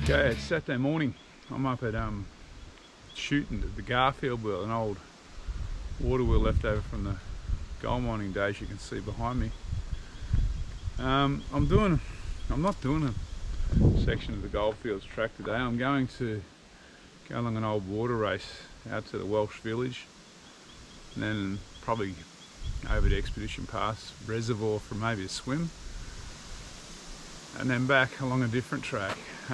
Okay, it's Saturday morning. I'm up at shooting the Garfield wheel, an old water wheel left over from the gold mining days you can see behind me. I'm not doing a section of the Goldfields track today. I'm going to go along an old water race out to the Welsh Village and then probably over to Expedition Pass Reservoir for maybe a swim, and then back along a different track. So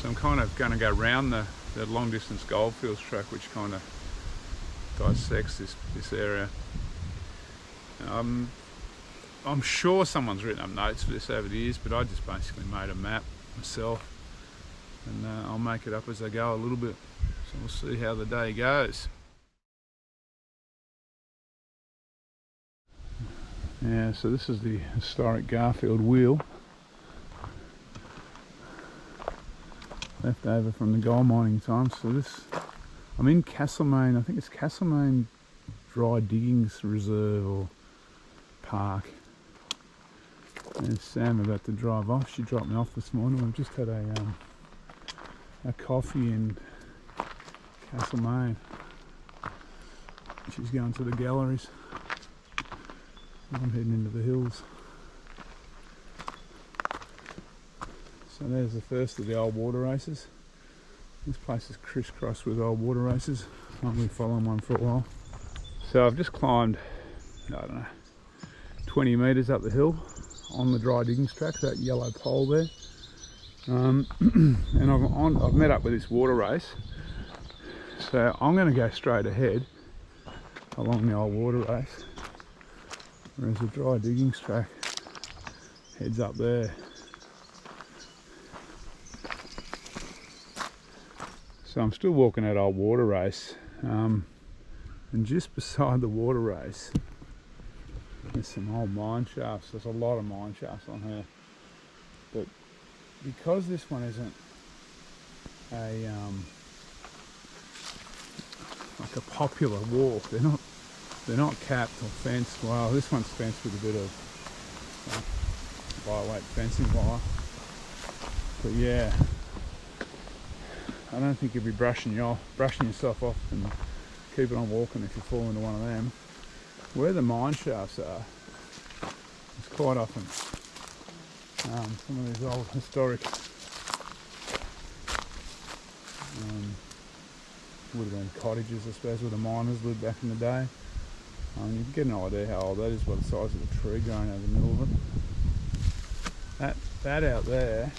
I'm kind of going to go round the long distance Goldfields track, which kind of dissects this area. I'm sure someone's written up notes for this over the years, but I just basically made a map myself, and I'll make it up as I go a little bit, so we'll see how the day goes. Yeah, so this is the historic Garfield wheel, left over from the gold mining time. So I'm in Castlemaine, I think it's Castlemaine Dry Diggings Reserve or Park. And Sam about to drive off. She dropped me off this morning. We've just had a coffee in Castlemaine. She's going to the galleries. I'm heading into the hills. So there's the first of the old water races. This place is crisscrossed with old water races. I'll be following one for a while. So I've just climbed, I don't know, 20 metres up the hill on the dry diggings track, that yellow pole there. And I've met up with this water race. So I'm going to go straight ahead along the old water race, whereas the dry diggings track heads up there. So I'm still walking that old water race, and just beside the water race there's some old mine shafts. There's a lot of mine shafts on here, but because this one isn't like a popular walk, they're not capped or fenced. Well, this one's fenced with a bit of lightweight fencing wire, but yeah, I don't think you'll be brushing yourself off and keeping on walking if you fall into one of them. Where the mine shafts are, it's quite often some of these old historic would have been cottages, I suppose, where the miners lived back in the day. You can get an idea how old that is by the size of the tree growing over the middle of it. That out there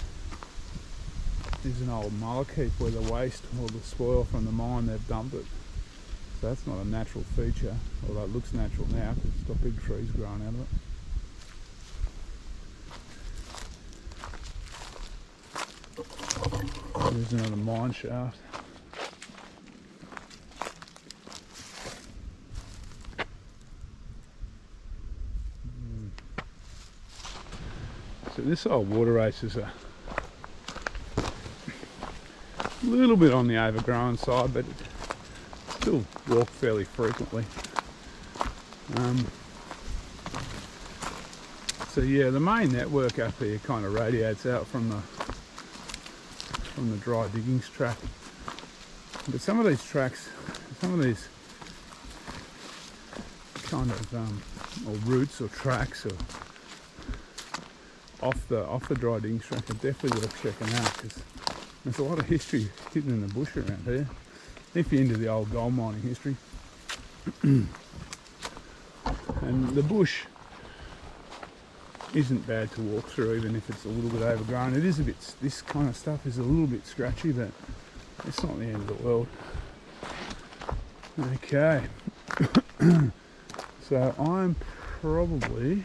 is an old mullock heap where the waste or the spoil from the mine, they've dumped it. So that's not a natural feature, although it looks natural now because it's got big trees growing out of it. There's another mine shaft. So this old water race is a little bit on the overgrown side, but still walk fairly frequently. So yeah, the main network up here kind of radiates out from the dry diggings track. But some of these tracks, some of these kind of or routes or tracks or off the dry diggings track are definitely worth checking out, because there's a lot of history hidden in the bush around here, if you're into the old gold mining history. And the bush isn't bad to walk through, even if it's a little bit overgrown. It is a bit, this kind of stuff is a little bit scratchy, but it's not the end of the world. Okay. So I'm probably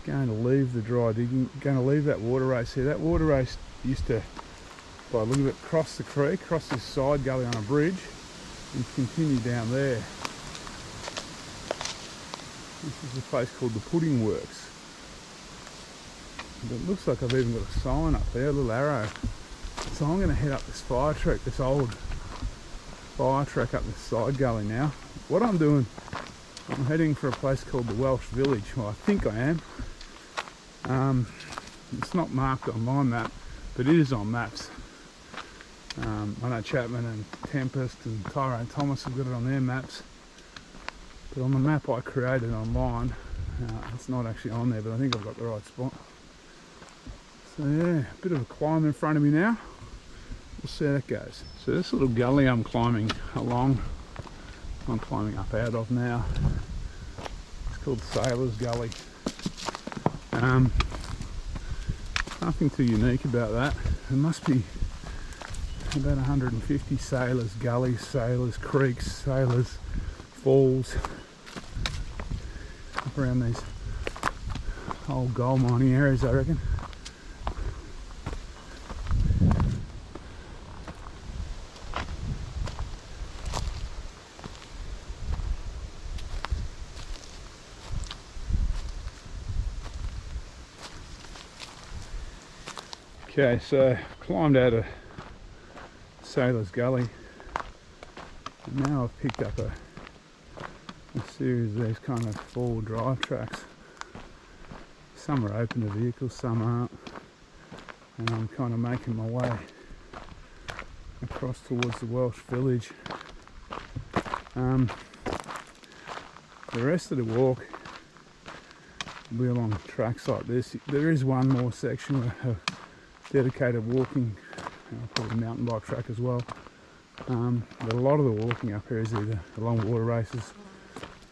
going to leave the dry digging, going to leave that water race here. That water race used to, by a little bit, cross the creek, cross this side gully on a bridge and continue down there. This is a place called the Pudding Works. But it looks like I've even got a sign up there, a little arrow. So I'm going to head up this fire track, this old fire track up this side gully now. What I'm doing, I'm heading for a place called the Welsh Village. Well, I think I am. It's not marked on my map, but it is on maps. I know Chapman and Tempest and Tyrone Thomas have got it on their maps, but on the map I created online, it's not actually on there, but I think I've got the right spot. So yeah, a bit of a climb in front of me now. We'll see how that goes. So this little gully I'm climbing along, I'm climbing up out of now. It's called Sailor's Gully. Nothing too unique about that. There must be about 150 sailors' gullies, sailors' creeks, sailors' falls up around these old gold mining areas, I reckon. Okay, so climbed out of Sailor's Gully, and now I've picked up a series of these kind of four-wheel drive tracks. Some are open to vehicles, some aren't, and I'm kind of making my way across towards the Welsh Village. The rest of the walk will be along tracks like this. There is one more section with dedicated walking, probably mountain bike track as well. But a lot of the walking up here is either along water races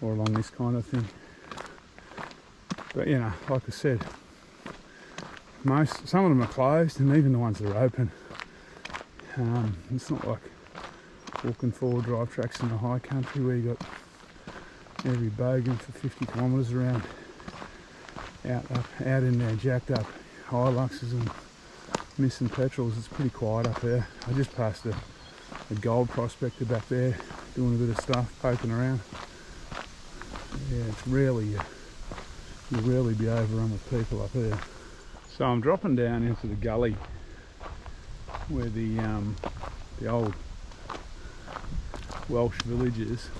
or along this kind of thing. But you know, like I said, some of them are closed, and even the ones that are open, it's not like walking four-wheel drive tracks in the high country where you got every bogan for 50 kilometres around, out in there, jacked up Hiluxes and missing petrols. It's pretty quiet up there. I just passed a gold prospector back there doing a bit of stuff, poking around. Yeah, it's rarely, you'll rarely be overrun with people up there. So I'm dropping down into the gully where the old Welsh Village is.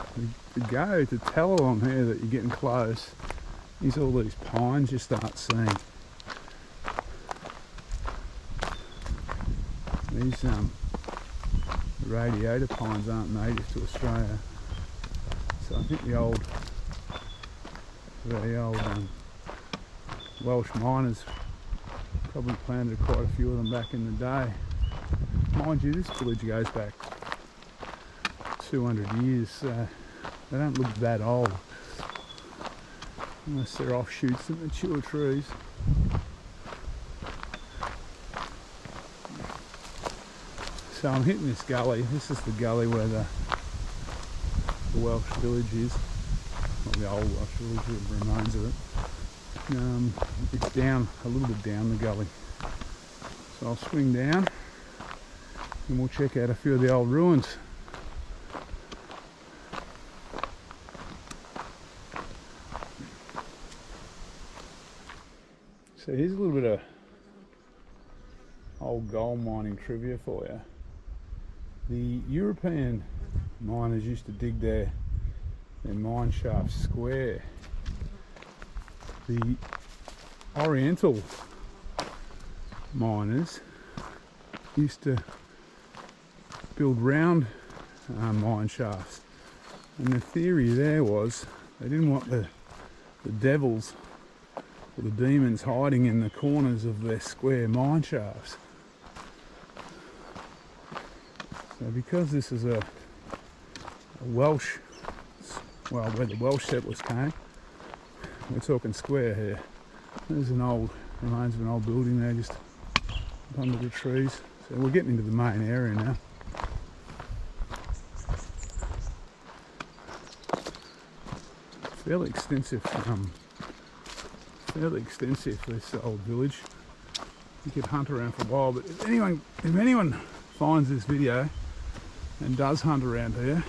To tell along here that you're getting close is all these pines you start seeing. These radiata pines aren't native to Australia, so I think the old Welsh miners probably planted quite a few of them back in the day. Mind you, this village goes back 200 years, so they don't look that old, unless they're offshoots of mature trees. So I'm hitting this gully. This is the gully where the Welsh Village is, or the old Welsh Village, the remains of it. It's down, a little bit down the gully. So I'll swing down and we'll check out a few of the old ruins. So here's a little bit of old gold mining trivia for you. The European miners used to dig their mine shafts square. The Oriental miners used to build round mine shafts, and the theory there was they didn't want the devils or the demons hiding in the corners of their square mine shafts. So because this is a Welsh, well, where the Welsh settlers came, we're talking square here. There's remains of an old building there just up under the trees. So we're getting into the main area now. Fairly extensive, this old village. You could hunt around for a while, but if anyone finds this video and does hunt around here,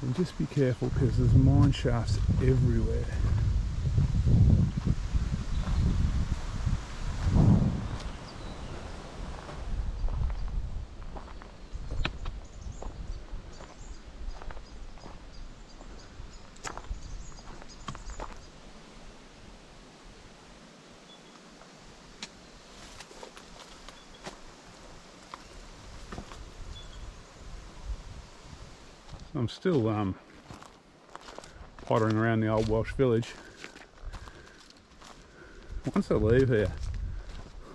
then just be careful, because there's mine shafts everywhere. So I'm still pottering around the old Welsh Village. Once I leave here,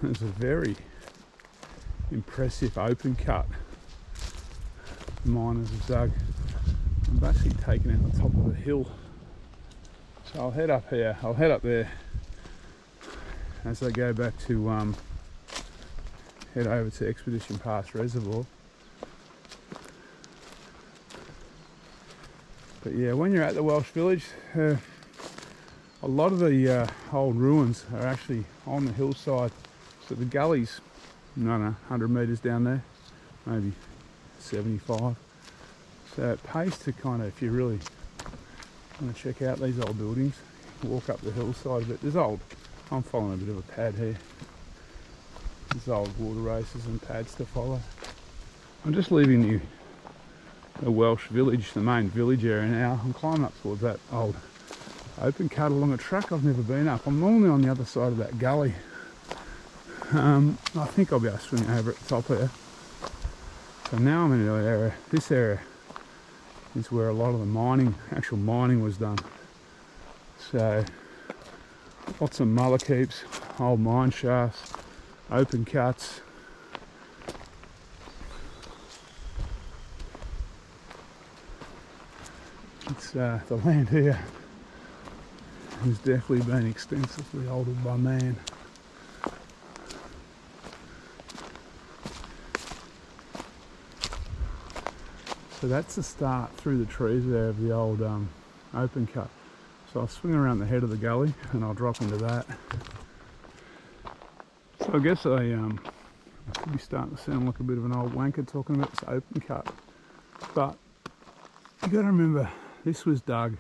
there's a very impressive open cut miners have dug. I'm basically taking out the top of the hill. So I'll head up here, I'll head up there as I go back to head over to Expedition Pass Reservoir. But yeah, when you're at the Welsh Village, a lot of the old ruins are actually on the hillside. So the gully's, I don't know, 100 metres down there, maybe 75. So it pays to kind of, if you really want to check out these old buildings, walk up the hillside a bit. There's I'm following a bit of a pad here. There's old water races and pads to follow. I'm just leaving the Welsh Village, the main village area now. I'm climbing up towards that old open cut along a track I've never been up. I'm normally on the other side of that gully. I think I'll be able to swing over at the top here. So now I'm in an area. This area is where a lot of the actual mining was done. So lots of mullikeeps, old mine shafts, open cuts. It's the land here has definitely been extensively altered by man. So that's the start through the trees there of the old open cut. So I'll swing around the head of the gully and I'll drop into that. So I guess I could be starting to sound like a bit of an old wanker talking about this open cut. But you got to remember, this was dug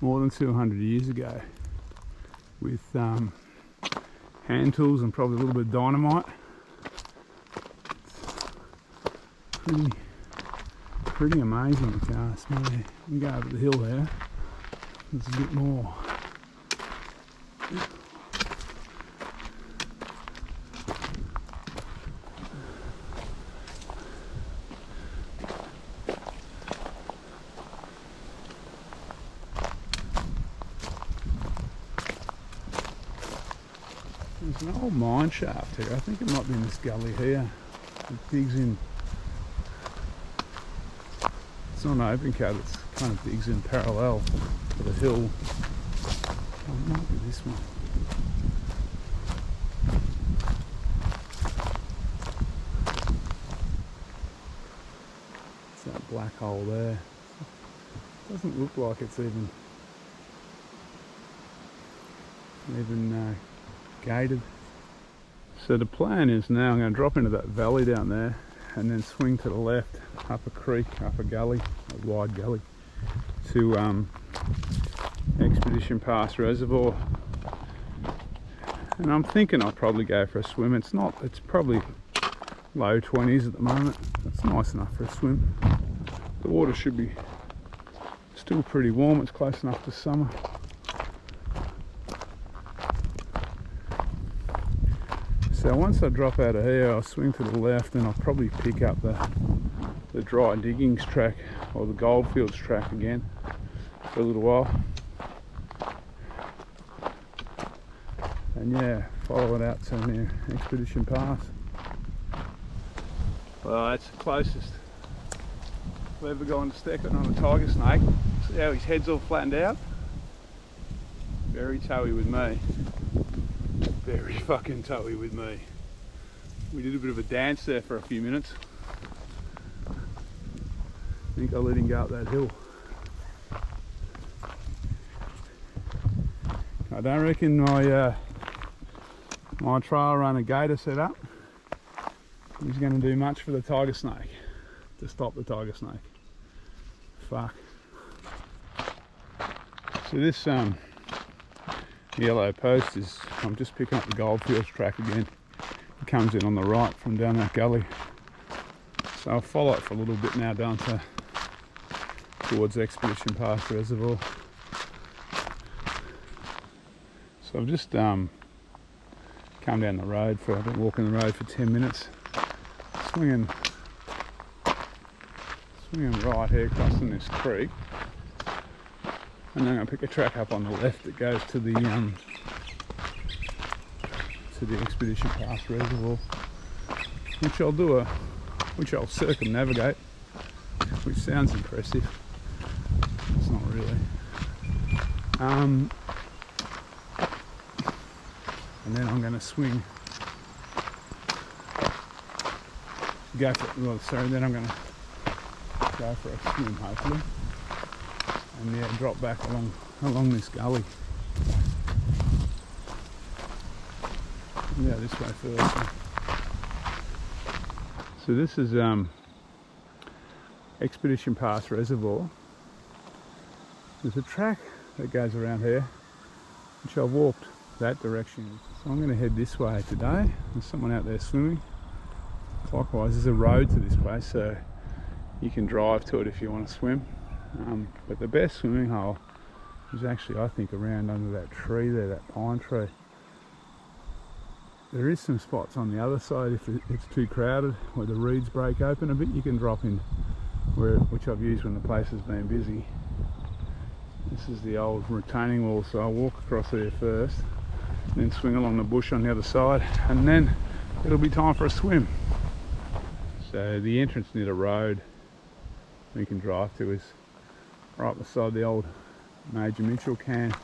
more than 200 years ago with hand tools and probably a little bit of dynamite. It's pretty amazing if you ask me. You can go over the hill there. There's a bit more. There's an old mine shaft here. I think it might be in this gully here. It digs in. It's not an open cut, it's kind of digs in parallel to the hill. Oh, it might be this one. It's that black hole there. Doesn't look like it's even gated. So the plan is now I'm going to drop into that valley down there and then swing to the left up a creek, up a gully, a wide gully, to Expedition Pass Reservoir. And I'm thinking I'll probably go for a swim. It's probably low 20s at the moment. It's nice enough for a swim. The water should be still pretty warm. It's close enough to summer. So once I drop out of here, I'll swing to the left and I'll probably pick up the dry diggings track or the Goldfields track again for a little while. And yeah, follow it out to near Expedition Pass. Well, that's the closest I've ever gone to stepping on a tiger snake. See how his head's all flattened out? Very toey with me. Very fucking toey with me. We did a bit of a dance there for a few minutes. I think I let him go up that hill. I don't reckon my trail runner gator setup is going to do much for the tiger snake, to stop the tiger snake. Fuck. So this yellow post is, I'm just picking up the Goldfields track again. It comes in on the right from down that gully. So I'll follow it for a little bit now down towards Expedition Pass Reservoir. So I've just come down the road I've been walking the road for 10 minutes, swinging swinging right here crossing this creek, and then I'm going to pick a track up on the left that goes to the Expedition Pass Reservoir, which I'll circumnavigate, which sounds impressive. It's not really. And then I'm going to swing. Then I'm going to go for a swim, hopefully, and yeah, drop back along this gully. Yeah, this way first. So this is Expedition Pass Reservoir. There's a track that goes around here, which I've walked that direction. So I'm going to head this way today. There's someone out there swimming. Clockwise, there's a road to this place, so you can drive to it if you want to swim. But the best swimming hole is actually, I think, around under that tree there, that pine tree. There is some spots on the other side if it's too crowded, where the reeds break open a bit. You can drop in, which I've used when the place has been busy. This is the old retaining wall, so I'll walk across there first, then swing along the bush on the other side, and then it'll be time for a swim. So the entrance near the road we can drive to is right beside the old Major Mitchell can.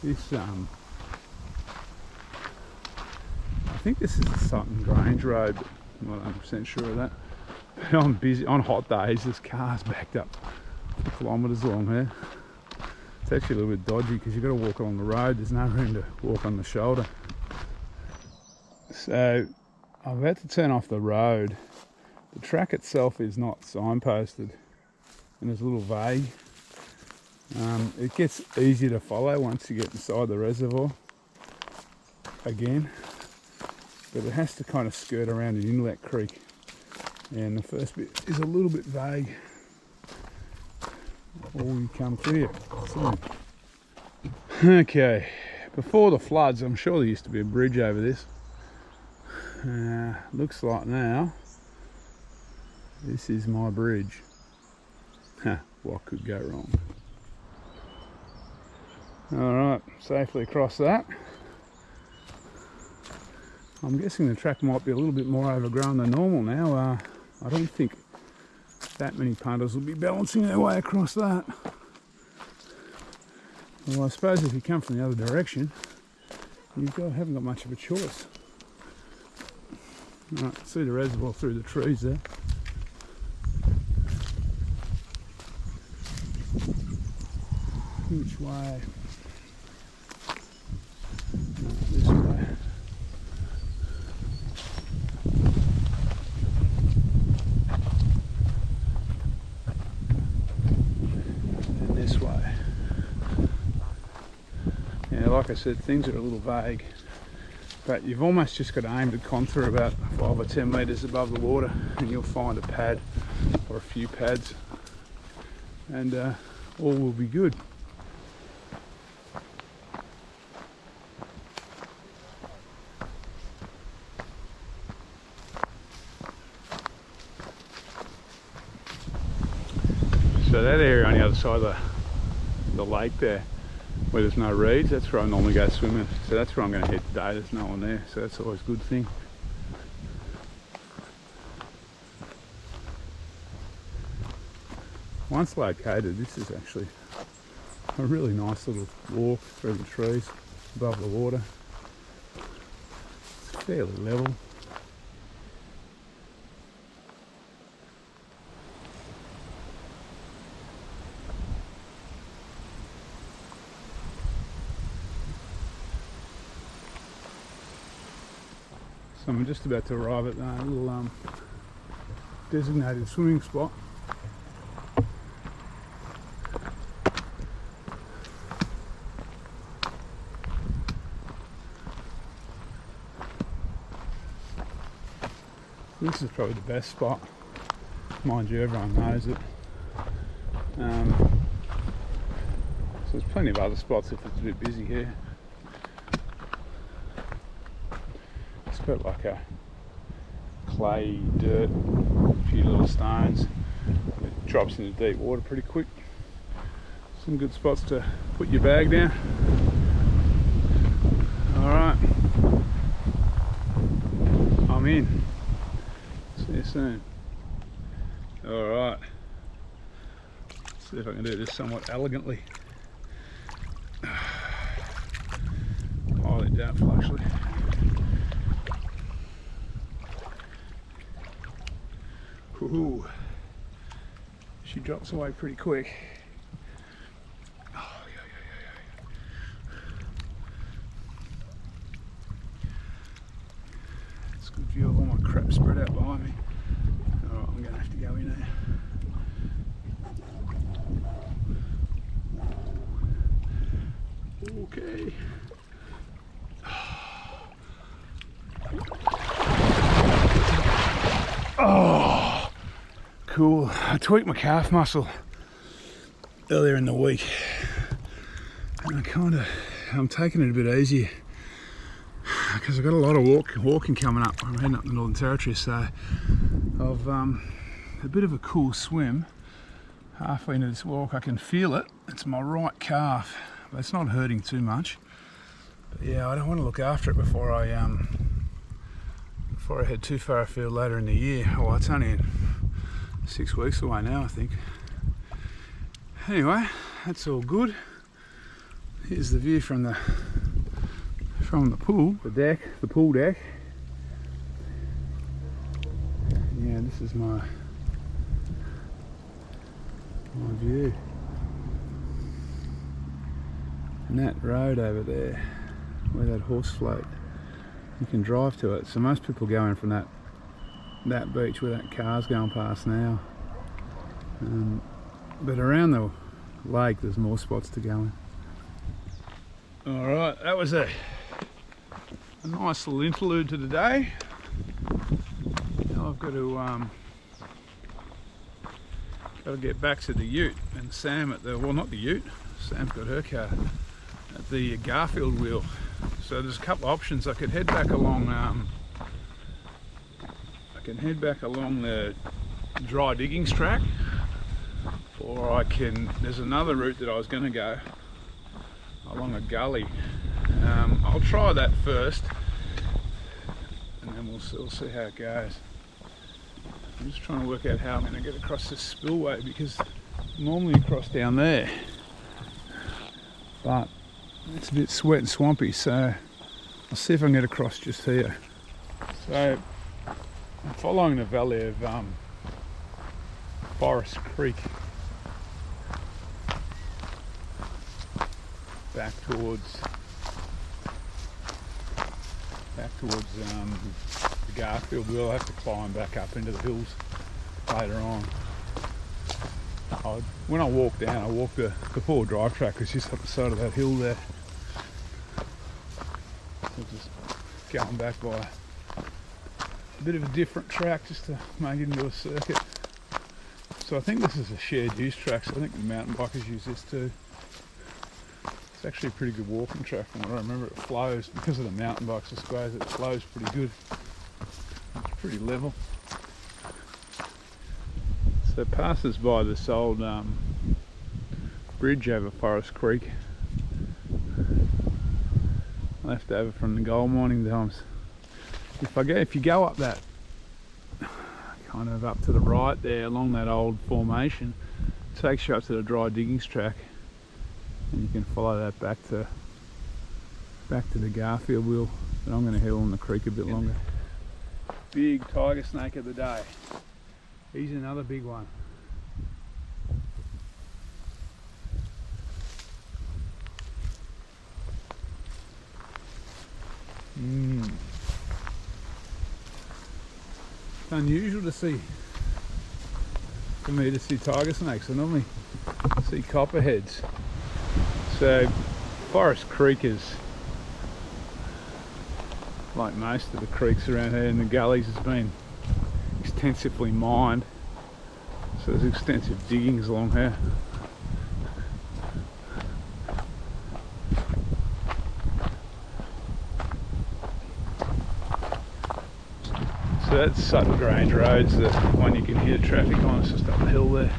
This I think this is the Sutton Grange Road, but I'm not 100% sure of that. But on hot days, there's cars backed up for kilometres along here. It's actually a little bit dodgy because you've got to walk along the road. There's no room to walk on the shoulder. So I'm about to turn off the road. The track itself is not signposted and it's a little vague. It gets easier to follow once you get inside the reservoir again, but it has to kind of skirt around an inlet creek, and the first bit is a little bit vague before we come through it. Okay, before the floods, I'm sure there used to be a bridge over this. Looks like now this is my bridge. What could go wrong? Alright, safely across that. I'm guessing the track might be a little bit more overgrown than normal now. I don't think that many punters will be balancing their way across that. Well, I suppose if you come from the other direction, haven't got much of a choice. Alright, see the reservoir through the trees there. Which way? No, this way. And this way. Yeah, like I said, things are a little vague, but you've almost just got to aim to contour about 5 or 10 metres above the water and you'll find a pad or a few pads, and all will be good. So that area on the other side of the lake there, where there's no reeds, that's where I normally go swimming. So that's where I'm going to head today. There's no one there, so that's always a good thing. Once located, this is actually a really nice little walk through the trees above the water. It's fairly level. So I'm just about to arrive at a little designated swimming spot. This is probably the best spot. Mind you, everyone knows it. So there's plenty of other spots if it's a bit busy here. It's got like a clay, dirt, a few little stones. It drops into deep water pretty quick. Some good spots to put your bag down. Alright, I'm in. See you soon. Alright, see if I can do this somewhat elegantly. Highly doubtful actually. Ooh, she drops away pretty quick. Oh, yeah. It's a good view of all my crap spread out behind me. Alright, I'm going to have to go in there. Okay. Oh, cool. I tweaked my calf muscle earlier in the week, and I'm taking it a bit easier because I've got a lot of walking coming up. I'm heading up the Northern Territory, so I've a bit of a cool swim. Halfway into this walk, I can feel it. It's my right calf, but it's not hurting too much. But yeah, I don't want to look after it before I head too far afield later in the year. Oh, it's only 6 weeks away now, I think. Anyway, that's all good. Here's the view from the pool, the pool deck. Yeah, this is my view. And that road over there, where that horse float, you can drive to it. So most people go in from that beach where that car's going past now. But around the lake there's more spots to go in. Alright, that was a nice little interlude to the day. Now I've got to get back to the ute, and Sam at the, well, not the ute, Sam's got her car at the Garfield wheel. So there's a couple of options. I could head back along the dry diggings track, or there's another route that I was going to go along a gully. I'll try that first, and then we'll see how it goes. I'm just trying to work out how I'm going to get across this spillway, because normally you cross down there, but it's a bit wet and swampy, so I'll see if I can get across just here. So I'm following the valley of Forest Creek back towards the Garfield. We'll have to climb back up into the hills later on. When I walk down, I walk the four drive track, which is just up the side of that hill there. So just going back by a bit of a different track just to make it into a circuit. So I think this is a shared use track, so I think the mountain bikers use this too. It's actually a pretty good walking track from what I remember. It flows, because of the mountain bikes I suppose, it flows pretty good. It's pretty level. So it passes by this old bridge over Forest Creek, left over from the gold mining times. If you go up that, kind of up to the right there along that old formation, it takes you up to the dry diggings track, and you can follow that back to the Garfield wheel. But I'm going to head along the creek a bit longer. Big tiger snake of the day. He's another big one. It's unusual for me to see tiger snakes. I normally see copperheads. So Forest Creek is, like most of the creeks around here in the gullies, has been extensively mined. So there's extensive diggings along here. So that's Sutton Grange Road's the one you can hear traffic on. It's just up the hill there.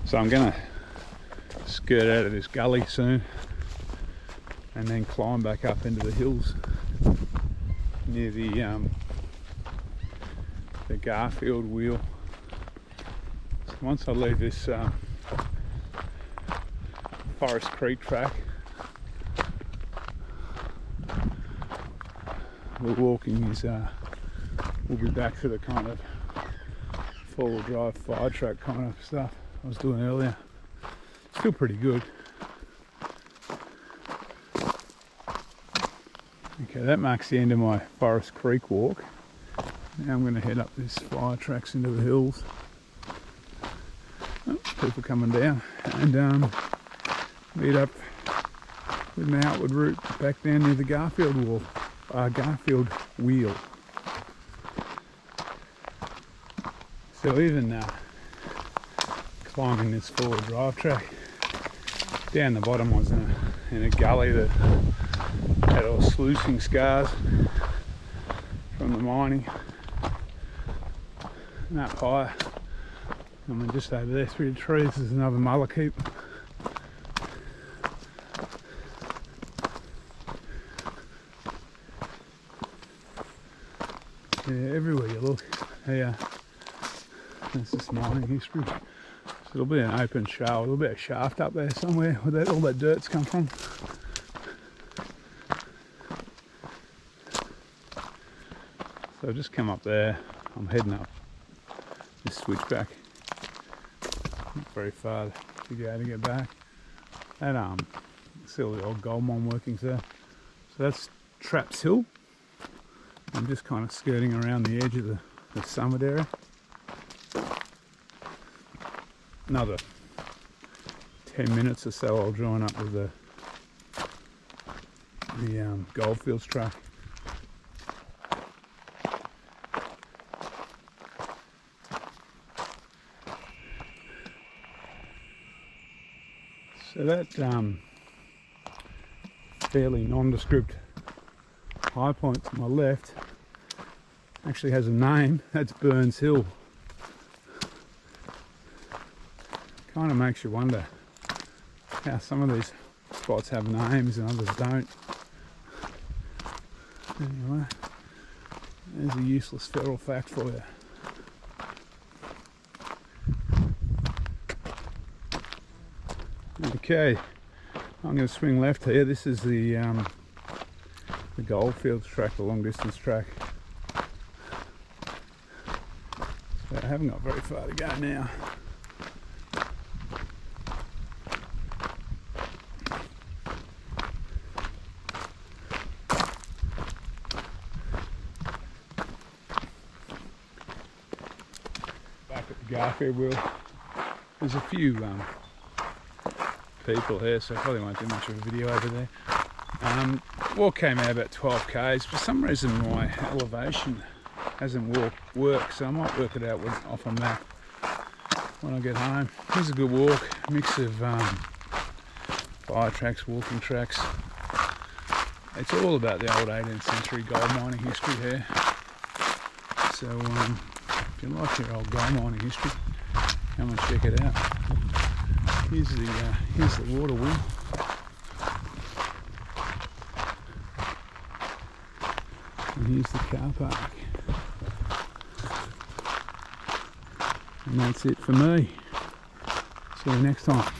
So I'm gonna skirt out of this gully soon and then climb back up into the hills near the Garfield wheel. So once I leave this Forest Creek track, the walking is we'll be back to the kind of four-wheel drive fire track kind of stuff I was doing earlier. Still pretty good. Okay, that marks the end of my Forest Creek walk. Now I'm going to head up this fire tracks into the hills. Oh, people coming down, and meet up with my outward route back down near the Garfield wheel. So even climbing this four-wheel drive track, down the bottom I was in a gully that had all sluicing scars from the mining. And up higher, I mean just over there through the trees, there's another mullock. Yeah, everywhere you look here, there's this mining history. So it'll be an open shaft, there'll be a shaft up there somewhere where all that dirt's come from. So I've just come up there, I'm heading up this switchback. Not very far to go to get back. And see all the old gold mine workings there. So that's Traps Hill. I'm just kind of skirting around the edge of the summit area. Another 10 minutes or so I'll join up with the Goldfields track. So that fairly nondescript high point to my left actually has a name. That's Burns Hill. Kind of makes you wonder how some of these spots have names and others don't. Anyway, there's a useless feral fact for you. Okay, I'm going to swing left here. This is the Goldfields track, the long distance track. So I haven't got very far to go now. Back at the Garfield wheel, there's a few people here, so I probably won't do much of a video over there. Walk came out about 12 k's. For some reason my elevation hasn't worked, so I might work it out off a map when I get home. It was a good walk, a mix of fire tracks, walking tracks. It's all about the old 18th century gold mining history here. So if you like your old gold mining history, come and check it out. Here's the water wheel. And here's the car park. And that's it for me. See you next time.